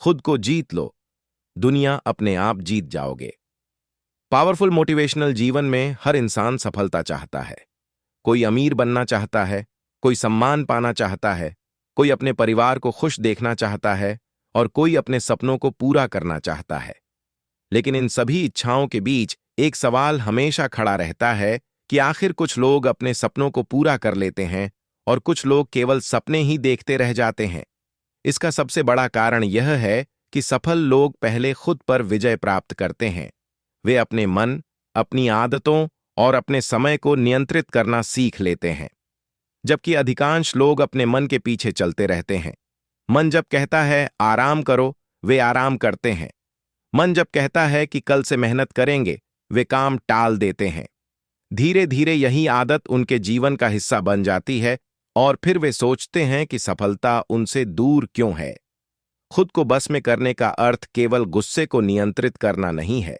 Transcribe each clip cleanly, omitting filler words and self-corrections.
खुद को जीत लो, दुनिया अपने आप जीत जाओगे। पावरफुल मोटिवेशनल जीवन में हर इंसान सफलता चाहता है। कोई अमीर बनना चाहता है, कोई सम्मान पाना चाहता है, कोई अपने परिवार को खुश देखना चाहता है और कोई अपने सपनों को पूरा करना चाहता है। लेकिन इन सभी इच्छाओं के बीच एक सवाल हमेशा खड़ा रहता है कि आखिर कुछ लोग अपने सपनों को पूरा कर लेते हैं और कुछ लोग केवल सपने ही देखते रह जाते हैं। इसका सबसे बड़ा कारण यह है कि सफल लोग पहले खुद पर विजय प्राप्त करते हैं। वे अपने मन, अपनी आदतों और अपने समय को नियंत्रित करना सीख लेते हैं, जबकि अधिकांश लोग अपने मन के पीछे चलते रहते हैं। मन जब कहता है आराम करो, वे आराम करते हैं। मन जब कहता है कि कल से मेहनत करेंगे, वे काम टाल देते हैं। धीरे धीरे यही आदत उनके जीवन का हिस्सा बन जाती है और फिर वे सोचते हैं कि सफलता उनसे दूर क्यों है। खुद को बस में करने का अर्थ केवल गुस्से को नियंत्रित करना नहीं है।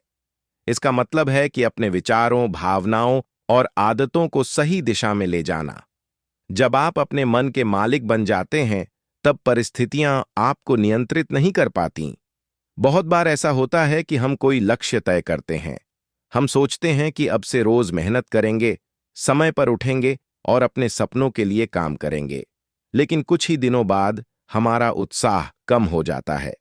इसका मतलब है कि अपने विचारों, भावनाओं और आदतों को सही दिशा में ले जाना। जब आप अपने मन के मालिक बन जाते हैं, तब परिस्थितियां आपको नियंत्रित नहीं कर पाती। बहुत बार ऐसा होता है कि हम कोई लक्ष्य तय करते हैं। हम सोचते हैं कि अब से रोज मेहनत करेंगे, समय पर उठेंगे और अपने सपनों के लिए काम करेंगे। लेकिन कुछ ही दिनों बाद हमारा उत्साह कम हो जाता है।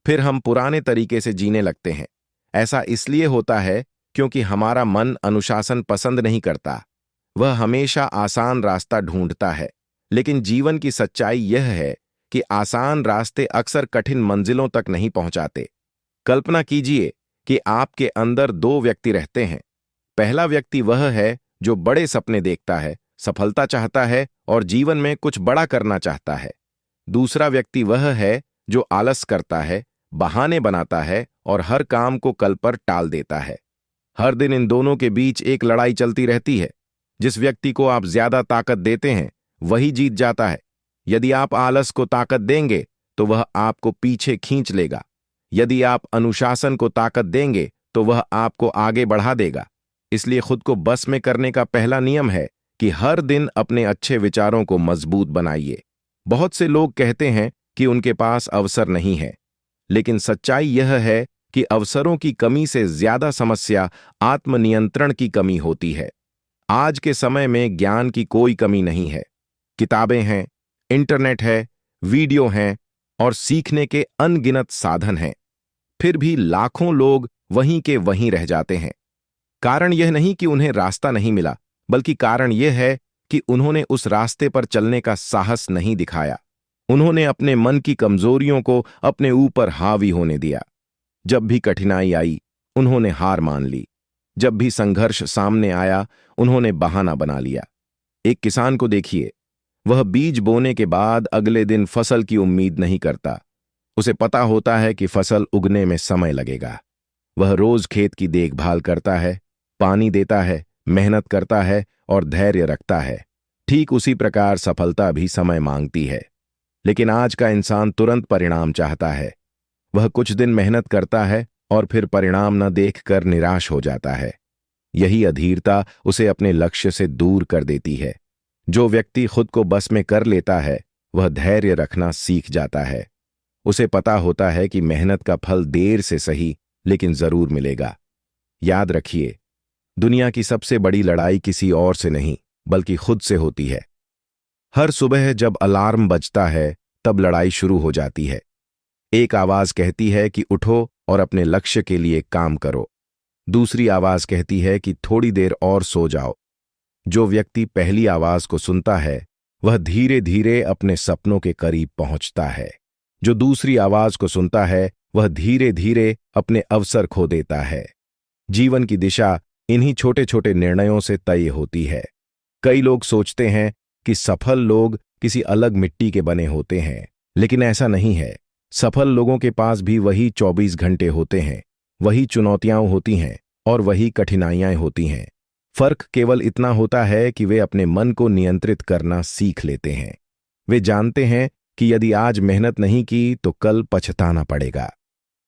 फिर हम पुराने तरीके से जीने लगते हैं। ऐसा इसलिए होता है क्योंकि हमारा मन अनुशासन पसंद नहीं करता। वह हमेशा आसान रास्ता ढूंढता है। लेकिन जीवन की सच्चाई यह है कि आसान रास्ते अक्सर कठिन मंजिलों तक नहीं पहुंचाते। कल्पना कीजिए कि आपके अंदर दो व्यक्ति रहते हैं। पहला व्यक्ति वह है जो बड़े सपने देखता है, सफलता चाहता है और जीवन में कुछ बड़ा करना चाहता है। दूसरा व्यक्ति वह है जो आलस करता है, बहाने बनाता है और हर काम को कल पर टाल देता है। हर दिन इन दोनों के बीच एक लड़ाई चलती रहती है। जिस व्यक्ति को आप ज्यादा ताकत देते हैं, वही जीत जाता है। यदि आप आलस को ताकत देंगे तो वह आपको पीछे खींच लेगा। यदि आप अनुशासन को ताकत देंगे तो वह आपको आगे बढ़ा देगा। इसलिए खुद को बस में करने का पहला नियम है कि हर दिन अपने अच्छे विचारों को मजबूत बनाइए। बहुत से लोग कहते हैं कि उनके पास अवसर नहीं है, लेकिन सच्चाई यह है कि अवसरों की कमी से ज्यादा समस्या आत्मनियंत्रण की कमी होती है। आज के समय में ज्ञान की कोई कमी नहीं है। किताबें हैं, इंटरनेट है, वीडियो हैं और सीखने के अनगिनत साधन हैं। फिर भी लाखों लोग वहीं के वहीं रह जाते हैं। कारण यह नहीं कि उन्हें रास्ता नहीं मिला, बल्कि कारण यह है कि उन्होंने उस रास्ते पर चलने का साहस नहीं दिखाया। उन्होंने अपने मन की कमजोरियों को अपने ऊपर हावी होने दिया। जब भी कठिनाई आई, उन्होंने हार मान ली। जब भी संघर्ष सामने आया, उन्होंने बहाना बना लिया। एक किसान को देखिए, वह बीज बोने के बाद अगले दिन फसल की उम्मीद नहीं करता। उसे पता होता है कि फसल उगने में समय लगेगा। वह रोज खेत की देखभाल करता है, पानी देता है, मेहनत करता है और धैर्य रखता है। ठीक उसी प्रकार सफलता भी समय मांगती है। लेकिन आज का इंसान तुरंत परिणाम चाहता है। वह कुछ दिन मेहनत करता है और फिर परिणाम न देखकर निराश हो जाता है। यही अधीरता उसे अपने लक्ष्य से दूर कर देती है। जो व्यक्ति खुद को बस में कर लेता है, वह धैर्य रखना सीख जाता है। उसे पता होता है कि मेहनत का फल देर से सही, लेकिन जरूर मिलेगा। याद रखिए, दुनिया की सबसे बड़ी लड़ाई किसी और से नहीं, बल्कि खुद से होती है। हर सुबह जब अलार्म बजता है, तब लड़ाई शुरू हो जाती है। एक आवाज कहती है कि उठो और अपने लक्ष्य के लिए काम करो। दूसरी आवाज कहती है कि थोड़ी देर और सो जाओ। जो व्यक्ति पहली आवाज को सुनता है, वह धीरे धीरे अपने सपनों के करीब पहुंचता है। जो दूसरी आवाज को सुनता है, वह धीरे धीरे अपने अवसर खो देता है। जीवन की दिशा इन्हीं छोटे छोटे निर्णयों से तय होती है। कई लोग सोचते हैं कि सफल लोग किसी अलग मिट्टी के बने होते हैं, लेकिन ऐसा नहीं है। सफल लोगों के पास भी वही 24 घंटे होते हैं, वही चुनौतियां होती हैं और वही कठिनाइयां होती हैं। फर्क केवल इतना होता है कि वे अपने मन को नियंत्रित करना सीख लेते हैं। वे जानते हैं कि यदि आज मेहनत नहीं की तो कल पछताना पड़ेगा।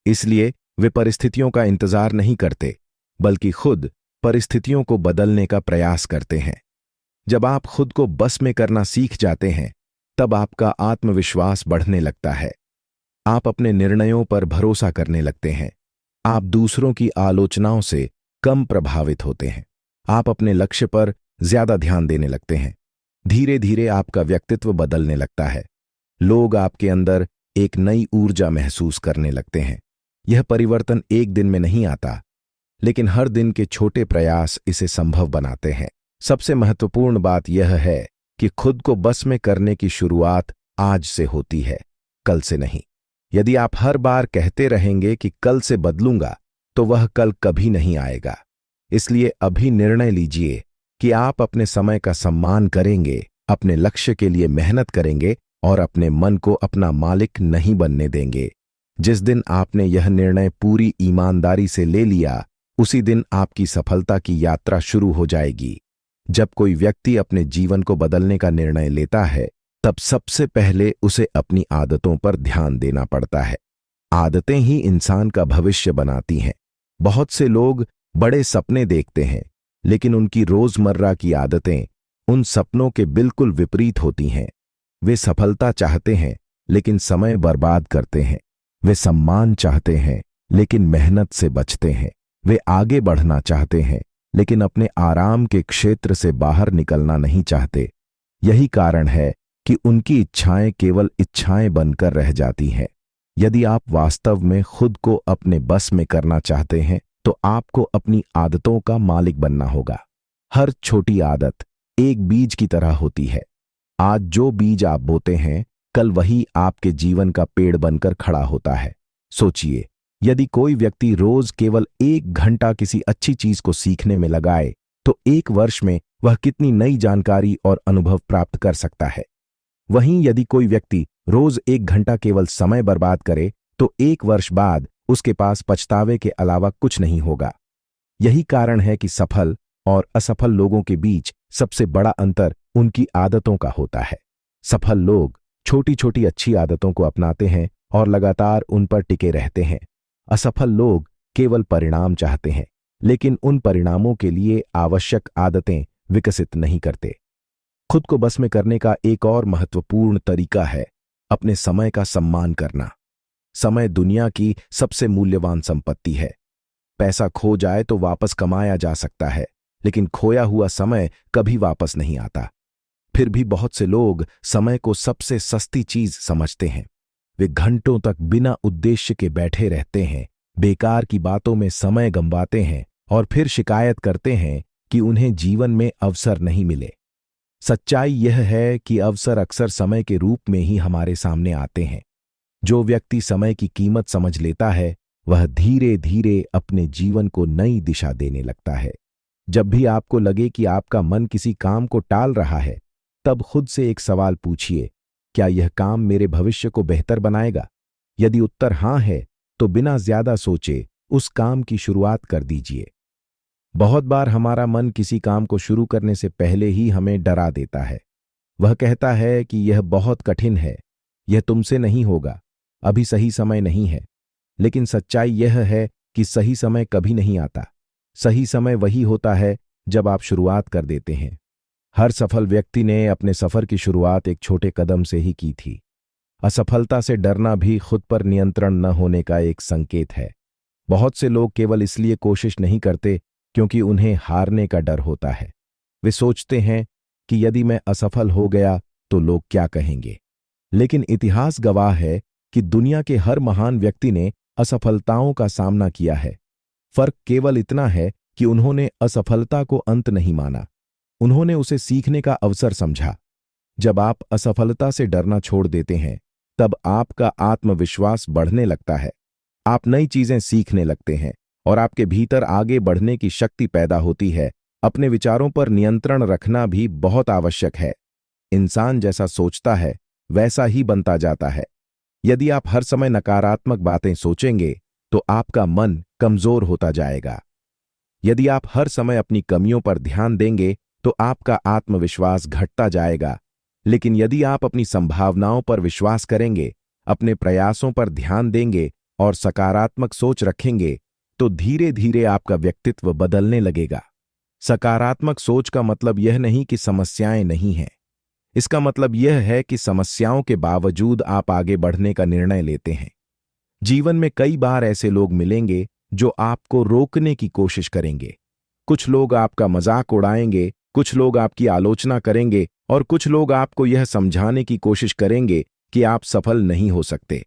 इसलिए वे परिस्थितियों का इंतजार नहीं करते, बल्कि खुद परिस्थितियों को बदलने का प्रयास करते हैं। जब आप खुद को बस में करना सीख जाते हैं, तब आपका आत्मविश्वास बढ़ने लगता है। आप अपने निर्णयों पर भरोसा करने लगते हैं। आप दूसरों की आलोचनाओं से कम प्रभावित होते हैं। आप अपने लक्ष्य पर ज्यादा ध्यान देने लगते हैं। धीरे धीरे आपका व्यक्तित्व बदलने लगता है। लोग आपके अंदर एक नई ऊर्जा महसूस करने लगते हैं। यह परिवर्तन एक दिन में नहीं आता, लेकिन हर दिन के छोटे प्रयास इसे संभव बनाते हैं। सबसे महत्वपूर्ण बात यह है कि खुद को बस में करने की शुरुआत आज से होती है, कल से नहीं। यदि आप हर बार कहते रहेंगे कि कल से बदलूंगा, तो वह कल कभी नहीं आएगा। इसलिए अभी निर्णय लीजिए कि आप अपने समय का सम्मान करेंगे, अपने लक्ष्य के लिए मेहनत करेंगे और अपने मन को अपना मालिक नहीं बनने देंगे। जिस दिन आपने यह निर्णय पूरी ईमानदारी से ले लिया, उसी दिन आपकी सफलता की यात्रा शुरू हो जाएगी। जब कोई व्यक्ति अपने जीवन को बदलने का निर्णय लेता है, तब सबसे पहले उसे अपनी आदतों पर ध्यान देना पड़ता है। आदतें ही इंसान का भविष्य बनाती हैं। बहुत से लोग बड़े सपने देखते हैं, लेकिन उनकी रोजमर्रा की आदतें उन सपनों के बिल्कुल विपरीत होती हैं। वे सफलता चाहते हैं, लेकिन समय बर्बाद करते हैं। वे सम्मान चाहते हैं, लेकिन मेहनत से बचते हैं। वे आगे बढ़ना चाहते हैं, लेकिन अपने आराम के क्षेत्र से बाहर निकलना नहीं चाहते। यही कारण है कि उनकी इच्छाएं केवल इच्छाएं बनकर रह जाती हैं। यदि आप वास्तव में खुद को अपने बस में करना चाहते हैं, तो आपको अपनी आदतों का मालिक बनना होगा। हर छोटी आदत एक बीज की तरह होती है। आज जो बीज आप बोते हैं, कल वही आपके जीवन का पेड़ बनकर खड़ा होता है। सोचिए, यदि कोई व्यक्ति रोज केवल 1 घंटा किसी अच्छी चीज को सीखने में लगाए, तो 1 वर्ष में वह कितनी नई जानकारी और अनुभव प्राप्त कर सकता है। वहीं यदि कोई व्यक्ति रोज 1 घंटा केवल समय बर्बाद करे, तो 1 वर्ष बाद उसके पास पछतावे के अलावा कुछ नहीं होगा। यही कारण है कि सफल और असफल लोगों के बीच सबसे बड़ा अंतर उनकी आदतों का होता है। सफल लोग छोटी छोटी अच्छी आदतों को अपनाते हैं और लगातार उन पर टिके रहते हैं। असफल लोग केवल परिणाम चाहते हैं, लेकिन उन परिणामों के लिए आवश्यक आदतें विकसित नहीं करते। खुद को बस में करने का एक और महत्वपूर्ण तरीका है अपने समय का सम्मान करना। समय दुनिया की सबसे मूल्यवान संपत्ति है। पैसा खो जाए तो वापस कमाया जा सकता है, लेकिन खोया हुआ समय कभी वापस नहीं आता। फिर भी बहुत से लोग समय को सबसे सस्ती चीज समझते हैं। वे घंटों तक बिना उद्देश्य के बैठे रहते हैं, बेकार की बातों में समय गंवाते हैं और फिर शिकायत करते हैं कि उन्हें जीवन में अवसर नहीं मिले। सच्चाई यह है कि अवसर अक्सर समय के रूप में ही हमारे सामने आते हैं। जो व्यक्ति समय की कीमत समझ लेता है, वह धीरे धीरे अपने जीवन को नई दिशा देने लगता है। जब भी आपको लगे कि आपका मन किसी काम को टाल रहा है, तब खुद से एक सवाल पूछिए, क्या यह काम मेरे भविष्य को बेहतर बनाएगा? यदि उत्तर हां है, तो बिना ज्यादा सोचे उस काम की शुरुआत कर दीजिए। बहुत बार हमारा मन किसी काम को शुरू करने से पहले ही हमें डरा देता है। वह कहता है कि यह बहुत कठिन है, यह तुमसे नहीं होगा, अभी सही समय नहीं है। लेकिन सच्चाई यह है कि सही समय कभी नहीं आता। सही समय वही होता है जब आप शुरुआत कर देते हैं। हर सफल व्यक्ति ने अपने सफर की शुरुआत एक छोटे कदम से ही की थी। असफलता से डरना भी खुद पर नियंत्रण न होने का एक संकेत है। बहुत से लोग केवल इसलिए कोशिश नहीं करते क्योंकि उन्हें हारने का डर होता है। वे सोचते हैं कि यदि मैं असफल हो गया तो लोग क्या कहेंगे। लेकिन इतिहास गवाह है कि दुनिया के हर महान व्यक्ति ने असफलताओं का सामना किया है। फर्क केवल इतना है कि उन्होंने असफलता को अंत नहीं माना, उन्होंने उसे सीखने का अवसर समझा। जब आप असफलता से डरना छोड़ देते हैं, तब आपका आत्मविश्वास बढ़ने लगता है। आप नई चीजें सीखने लगते हैं और आपके भीतर आगे बढ़ने की शक्ति पैदा होती है। अपने विचारों पर नियंत्रण रखना भी बहुत आवश्यक है। इंसान जैसा सोचता है, वैसा ही बनता जाता है। यदि आप हर समय नकारात्मक बातें सोचेंगे, तो आपका मन कमजोर होता जाएगा। यदि आप हर समय अपनी कमियों पर ध्यान देंगे, तो आपका आत्मविश्वास घटता जाएगा। लेकिन यदि आप अपनी संभावनाओं पर विश्वास करेंगे, अपने प्रयासों पर ध्यान देंगे और सकारात्मक सोच रखेंगे, तो धीरे धीरे आपका व्यक्तित्व बदलने लगेगा। सकारात्मक सोच का मतलब यह नहीं कि समस्याएं नहीं हैं। इसका मतलब यह है कि समस्याओं के बावजूद आप आगे बढ़ने का निर्णय लेते हैं। जीवन में कई बार ऐसे लोग मिलेंगे जो आपको रोकने की कोशिश करेंगे। कुछ लोग आपका मजाक उड़ाएंगे, कुछ लोग आपकी आलोचना करेंगे और कुछ लोग आपको यह समझाने की कोशिश करेंगे कि आप सफल नहीं हो सकते।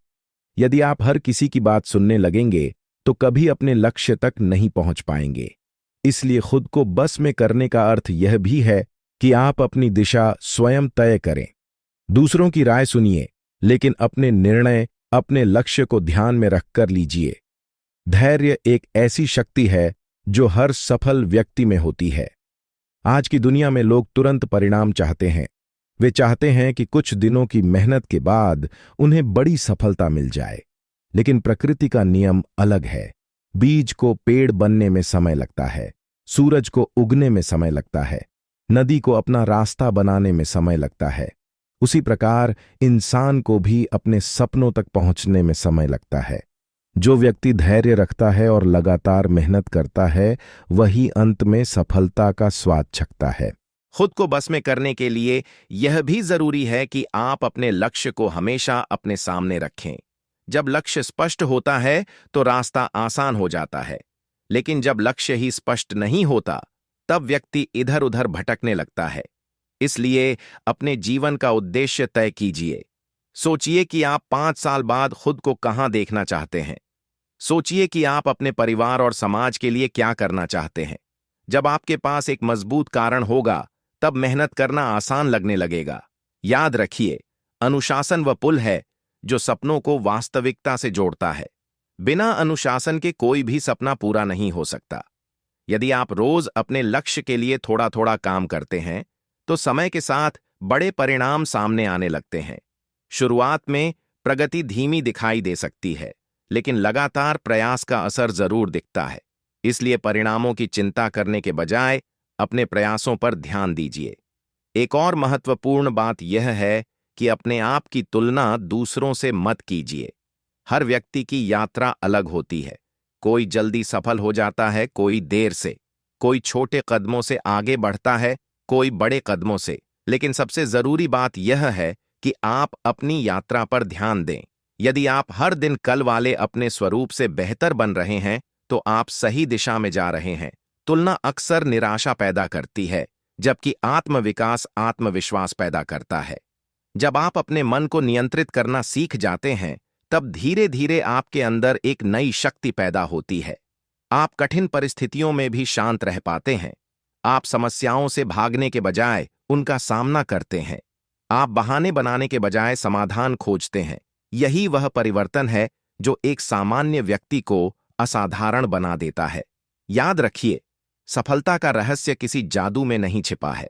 यदि आप हर किसी की बात सुनने लगेंगे तो कभी अपने लक्ष्य तक नहीं पहुंच पाएंगे। इसलिए खुद को बस में करने का अर्थ यह भी है कि आप अपनी दिशा स्वयं तय करें। दूसरों की राय सुनिए, लेकिन अपने निर्णय अपने लक्ष्य को ध्यान में रखकर लीजिए। धैर्य एक ऐसी शक्ति है जो हर सफल व्यक्ति में होती है। आज की दुनिया में लोग तुरंत परिणाम चाहते हैं। वे चाहते हैं कि कुछ दिनों की मेहनत के बाद उन्हें बड़ी सफलता मिल जाए। लेकिन प्रकृति का नियम अलग है। बीज को पेड़ बनने में समय लगता है, सूरज को उगने में समय लगता है, नदी को अपना रास्ता बनाने में समय लगता है। उसी प्रकार इंसान को भी अपने सपनों तक पहुंचने में समय लगता है। जो व्यक्ति धैर्य रखता है और लगातार मेहनत करता है, वही अंत में सफलता का स्वाद चखता है। खुद को बस में करने के लिए यह भी जरूरी है कि आप अपने लक्ष्य को हमेशा अपने सामने रखें। जब लक्ष्य स्पष्ट होता है तो रास्ता आसान हो जाता है, लेकिन जब लक्ष्य ही स्पष्ट नहीं होता तब व्यक्ति इधर उधर भटकने लगता है। इसलिए अपने जीवन का उद्देश्य तय कीजिए। सोचिए कि आप 5 साल बाद खुद को कहां देखना चाहते हैं। सोचिए कि आप अपने परिवार और समाज के लिए क्या करना चाहते हैं। जब आपके पास एक मजबूत कारण होगा तब मेहनत करना आसान लगने लगेगा। याद रखिए, अनुशासन वह पुल है जो सपनों को वास्तविकता से जोड़ता है। बिना अनुशासन के कोई भी सपना पूरा नहीं हो सकता। यदि आप रोज अपने लक्ष्य के लिए थोड़ा थोड़ा काम करते हैं तो समय के साथ बड़े परिणाम सामने आने लगते हैं। शुरुआत में प्रगति धीमी दिखाई दे सकती है, लेकिन लगातार प्रयास का असर जरूर दिखता है। इसलिए परिणामों की चिंता करने के बजाय अपने प्रयासों पर ध्यान दीजिए। एक और महत्वपूर्ण बात यह है कि अपने आप की तुलना दूसरों से मत कीजिए। हर व्यक्ति की यात्रा अलग होती है। कोई जल्दी सफल हो जाता है, कोई देर से। कोई छोटे कदमों से आगे बढ़ता है, कोई बड़े कदमों से। लेकिन सबसे जरूरी बात यह है कि आप अपनी यात्रा पर ध्यान दें। यदि आप हर दिन कल वाले अपने स्वरूप से बेहतर बन रहे हैं तो आप सही दिशा में जा रहे हैं। तुलना अक्सर निराशा पैदा करती है, जबकि आत्मविकास आत्मविश्वास पैदा करता है। जब आप अपने मन को नियंत्रित करना सीख जाते हैं तब धीरे धीरे आपके अंदर एक नई शक्ति पैदा होती है। आप कठिन परिस्थितियों में भी शांत रह पाते हैं। आप समस्याओं से भागने के बजाय उनका सामना करते हैं। आप बहाने बनाने के बजाय समाधान खोजते हैं। यही वह परिवर्तन है जो एक सामान्य व्यक्ति को असाधारण बना देता है। याद रखिए, सफलता का रहस्य किसी जादू में नहीं छिपा है।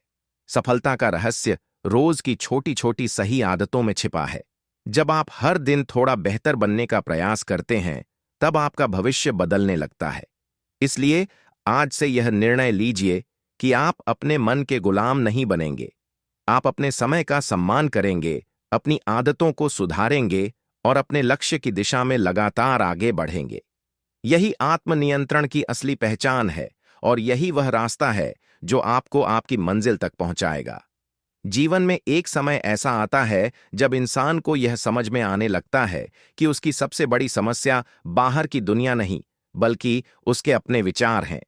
सफलता का रहस्य रोज की छोटी छोटी सही आदतों में छिपा है। जब आप हर दिन थोड़ा बेहतर बनने का प्रयास करते हैं तब आपका भविष्य बदलने लगता है। इसलिए आज से यह निर्णय लीजिए कि आप अपने मन के गुलाम नहीं बनेंगे। आप अपने समय का सम्मान करेंगे, अपनी आदतों को सुधारेंगे और अपने लक्ष्य की दिशा में लगातार आगे बढ़ेंगे। यही आत्मनियंत्रण की असली पहचान है और यही वह रास्ता है जो आपको आपकी मंजिल तक पहुंचाएगा। जीवन में एक समय ऐसा आता है जब इंसान को यह समझ में आने लगता है कि उसकी सबसे बड़ी समस्या बाहर की दुनिया नहीं, बल्कि उसके अपने विचार हैं।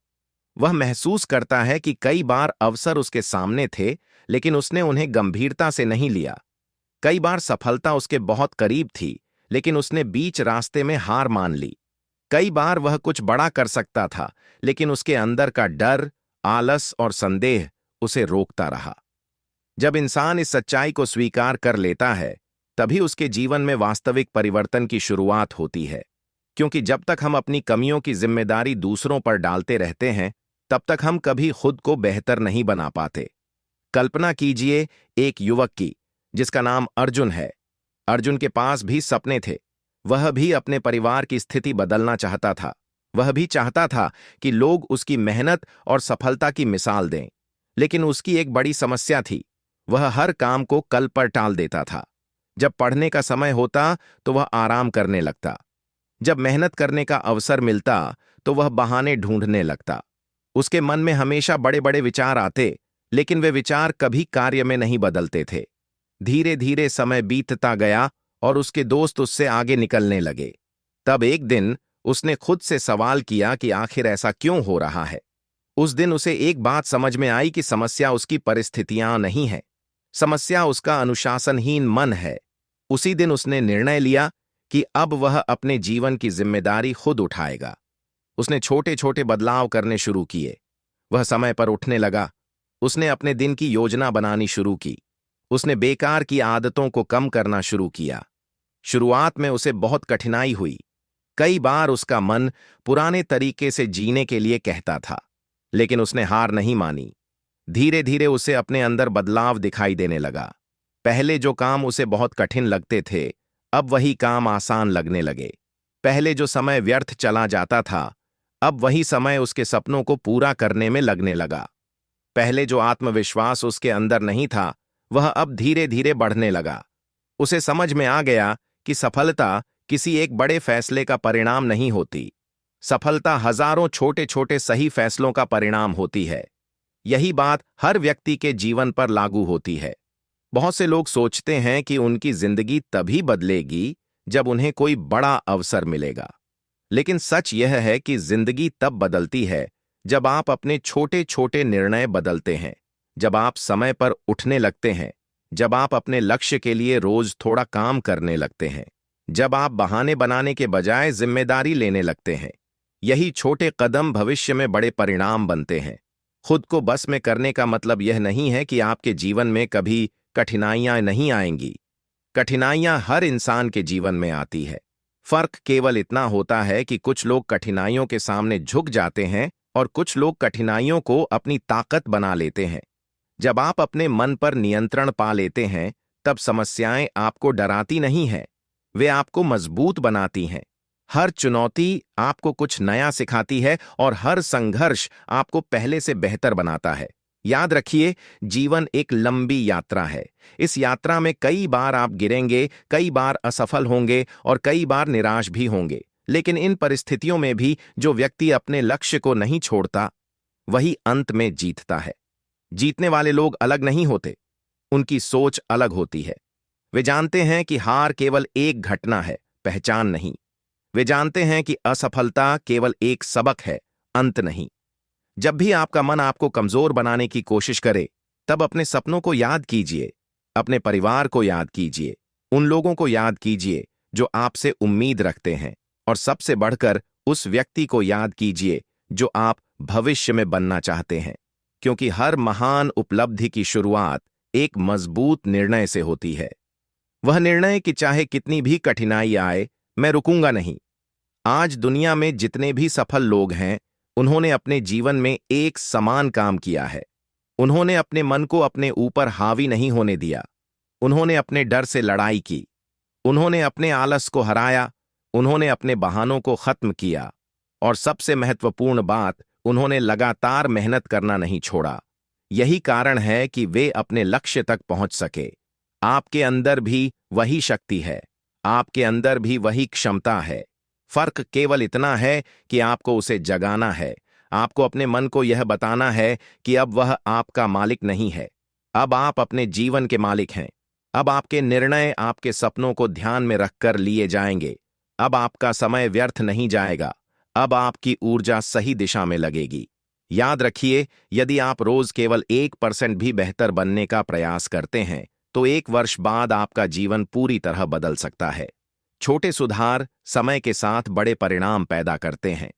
वह महसूस करता है कि कई बार अवसर उसके सामने थे, लेकिन उसने उन्हें गंभीरता से नहीं लिया। कई बार सफलता उसके बहुत करीब थी, लेकिन उसने बीच रास्ते में हार मान ली। कई बार वह कुछ बड़ा कर सकता था, लेकिन उसके अंदर का डर, आलस और संदेह उसे रोकता रहा। जब इंसान इस सच्चाई को स्वीकार कर लेता है, तभी उसके जीवन में वास्तविक परिवर्तन की शुरुआत होती है। क्योंकि जब तक हम अपनी कमियों की जिम्मेदारी दूसरों पर डालते रहते हैं, तब तक हम कभी खुद को बेहतर नहीं बना पाते। कल्पना कीजिए एक युवक की, जिसका नाम अर्जुन है। अर्जुन के पास भी सपने थे। वह भी अपने परिवार की स्थिति बदलना चाहता था। वह भी चाहता था कि लोग उसकी मेहनत और सफलता की मिसाल दें। लेकिन उसकी एक बड़ी समस्या थी। वह हर काम को कल पर टाल देता था। जब पढ़ने का समय होता तो वह आराम करने लगता। जब मेहनत करने का अवसर मिलता तो वह बहाने ढूंढने लगता। उसके मन में हमेशा बड़े बड़े विचार आते, लेकिन वे विचार कभी कार्य में नहीं बदलते थे। धीरे धीरे समय बीतता गया और उसके दोस्त उससे आगे निकलने लगे। तब एक दिन उसने खुद से सवाल किया कि आखिर ऐसा क्यों हो रहा है। उस दिन उसे एक बात समझ में आई कि समस्या उसकी परिस्थितियां नहीं है, समस्या उसका अनुशासनहीन मन है। उसी दिन उसने निर्णय लिया कि अब वह अपने जीवन की जिम्मेदारी खुद उठाएगा। उसने छोटे छोटे बदलाव करने शुरू किए। वह समय पर उठने लगा। उसने अपने दिन की योजना बनानी शुरू की। उसने बेकार की आदतों को कम करना शुरू किया। शुरुआत में उसे बहुत कठिनाई हुई। कई बार उसका मन पुराने तरीके से जीने के लिए कहता था, लेकिन उसने हार नहीं मानी। धीरे धीरे उसे अपने अंदर बदलाव दिखाई देने लगा। पहले जो काम उसे बहुत कठिन लगते थे, अब वही काम आसान लगने लगे। पहले जो समय व्यर्थ चला जाता था, अब वही समय उसके सपनों को पूरा करने में लगने लगा। पहले जो आत्मविश्वास उसके अंदर नहीं था, वह अब धीरे धीरे बढ़ने लगा। उसे समझ में आ गया कि सफलता किसी एक बड़े फैसले का परिणाम नहीं होती। सफलता हजारों छोटे छोटे सही फैसलों का परिणाम होती है। यही बात हर व्यक्ति के जीवन पर लागू होती है। बहुत से लोग सोचते हैं कि उनकी जिंदगी तभी बदलेगी जब उन्हें कोई बड़ा अवसर मिलेगा, लेकिन सच यह है कि जिंदगी तब बदलती है जब आप अपने छोटे छोटे निर्णय बदलते हैं, जब आप समय पर उठने लगते हैं, जब आप अपने लक्ष्य के लिए रोज थोड़ा काम करने लगते हैं, जब आप बहाने बनाने के बजाय जिम्मेदारी लेने लगते हैं। यही छोटे कदम भविष्य में बड़े परिणाम बनते हैं। खुद को बस में करने का मतलब यह नहीं है कि आपके जीवन में कभी कठिनाइयां नहीं आएंगी। कठिनाइयां हर इंसान के जीवन में आती है। फर्क केवल इतना होता है कि कुछ लोग कठिनाइयों के सामने झुक जाते हैं और कुछ लोग कठिनाइयों को अपनी ताकत बना लेते हैं। जब आप अपने मन पर नियंत्रण पा लेते हैं, तब समस्याएं आपको डराती नहीं हैं, वे आपको मजबूत बनाती हैं। हर चुनौती आपको कुछ नया सिखाती है और हर संघर्ष आपको पहले से बेहतर बनाता है। याद रखिए, जीवन एक लंबी यात्रा है। इस यात्रा में कई बार आप गिरेंगे, कई बार असफल होंगे और कई बार निराश भी होंगे। लेकिन इन परिस्थितियों में भी जो व्यक्ति अपने लक्ष्य को नहीं छोड़ता, वही अंत में जीतता है। जीतने वाले लोग अलग नहीं होते, उनकी सोच अलग होती है। वे जानते हैं कि हार केवल एक घटना है, पहचान नहीं। वे जानते हैं कि असफलता केवल एक सबक है, अंत नहीं। जब भी आपका मन आपको कमजोर बनाने की कोशिश करे, तब अपने सपनों को याद कीजिए, अपने परिवार को याद कीजिए, उन लोगों को याद कीजिए जो आपसे उम्मीद रखते हैं, और सबसे बढ़कर उस व्यक्ति को याद कीजिए जो आप भविष्य में बनना चाहते हैं। क्योंकि हर महान उपलब्धि की शुरुआत एक मजबूत निर्णय से होती है। वह निर्णय कि चाहे कितनी भी कठिनाई आए, मैं रुकूंगा नहीं। आज दुनिया में जितने भी सफल लोग हैं, उन्होंने अपने जीवन में एक समान काम किया है। उन्होंने अपने मन को अपने ऊपर हावी नहीं होने दिया। उन्होंने अपने डर से लड़ाई की। उन्होंने अपने आलस को हराया। उन्होंने अपने बहानों को खत्म किया। और सबसे महत्वपूर्ण बात, उन्होंने लगातार मेहनत करना नहीं छोड़ा। यही कारण है कि वे अपने लक्ष्य तक पहुंच सके। आपके अंदर भी वही शक्ति है, आपके अंदर भी वही क्षमता है। फर्क केवल इतना है कि आपको उसे जगाना है। आपको अपने मन को यह बताना है कि अब वह आपका मालिक नहीं है, अब आप अपने जीवन के मालिक हैं। अब आपके निर्णय आपके सपनों को ध्यान में रखकर लिए जाएंगे। अब आपका समय व्यर्थ नहीं जाएगा। अब आपकी ऊर्जा सही दिशा में लगेगी। याद रखिए, यदि आप रोज केवल 1% भी बेहतर बनने का प्रयास करते हैं, तो 1 वर्ष बाद आपका जीवन पूरी तरह बदल सकता है। छोटे सुधार समय के साथ बड़े परिणाम पैदा करते हैं।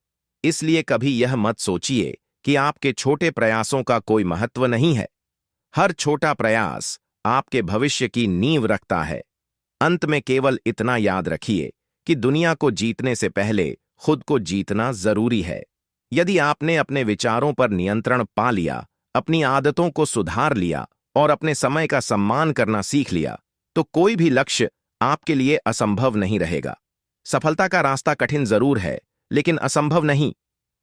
इसलिए कभी यह मत सोचिए कि आपके छोटे प्रयासों का कोई महत्व नहीं है। हर छोटा प्रयास आपके भविष्य की नींव रखता है। अंत में केवल इतना याद रखिए कि दुनिया को जीतने से पहले खुद को जीतना जरूरी है। यदि आपने अपने विचारों पर नियंत्रण पा लिया, अपनी आदतों को सुधार लिया और अपने समय का सम्मान करना सीख लिया, तो कोई भी लक्ष्य आपके लिए असंभव नहीं रहेगा। सफलता का रास्ता कठिन जरूर है, लेकिन असंभव नहीं।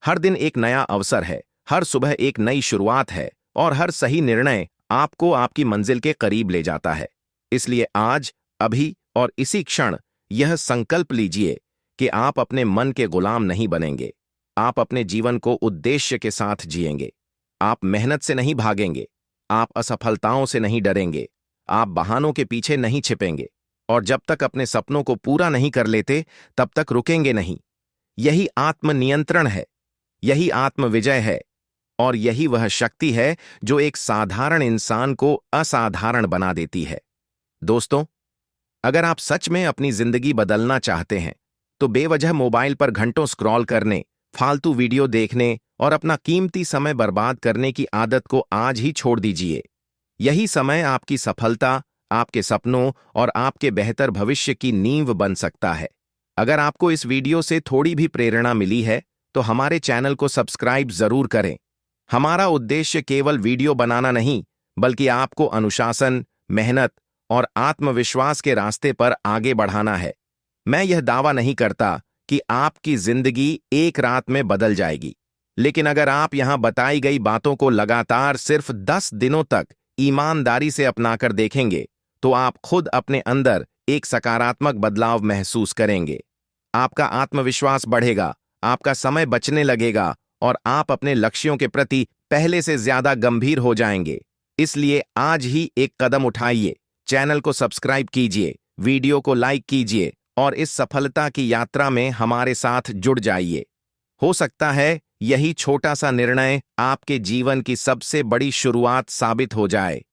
हर दिन एक नया अवसर है, हर सुबह एक नई शुरुआत है, और हर सही निर्णय आपको आपकी मंजिल के करीब ले जाता है। इसलिए आज, अभी और इसी क्षण यह संकल्प लीजिए कि आप अपने मन के गुलाम नहीं बनेंगे। आप अपने जीवन को उद्देश्य के साथ जिएंगे। आप मेहनत से नहीं भागेंगे। आप असफलताओं से नहीं डरेंगे। आप बहानों के पीछे नहीं छिपेंगे और जब तक अपने सपनों को पूरा नहीं कर लेते तब तक रुकेंगे नहीं। यही आत्मनियंत्रण है, यही आत्मविजय है और यही वह शक्ति है जो एक साधारण इंसान को असाधारण बना देती है। दोस्तों, अगर आप सच में अपनी जिंदगी बदलना चाहते हैं तो बेवजह मोबाइल पर घंटों स्क्रॉल करने, फालतू वीडियो देखने और अपना कीमती समय बर्बाद करने की आदत को आज ही छोड़ दीजिए। यही समय आपकी सफलता, आपके सपनों और आपके बेहतर भविष्य की नींव बन सकता है। अगर आपको इस वीडियो से थोड़ी भी प्रेरणा मिली है तो हमारे चैनल को सब्सक्राइब जरूर करें। हमारा उद्देश्य केवल वीडियो बनाना नहीं, बल्कि आपको अनुशासन, मेहनत और आत्मविश्वास के रास्ते पर आगे बढ़ाना है। मैं यह दावा नहीं करता कि आपकी जिंदगी एक रात में बदल जाएगी, लेकिन अगर आप यहां बताई गई बातों को लगातार सिर्फ 10 दिनों तक ईमानदारी से अपनाकर देखेंगे तो आप खुद अपने अंदर एक सकारात्मक बदलाव महसूस करेंगे। आपका आत्मविश्वास बढ़ेगा, आपका समय बचने लगेगा और आप अपने लक्ष्यों के प्रति पहले से ज्यादा गंभीर हो जाएंगे। इसलिए आज ही एक कदम उठाइए, चैनल को सब्सक्राइब कीजिए, वीडियो को लाइक कीजिए और इस सफलता की यात्रा में हमारे साथ जुड़ जाइए। हो सकता है यही छोटा सा निर्णय आपके जीवन की सबसे बड़ी शुरुआत साबित हो जाए।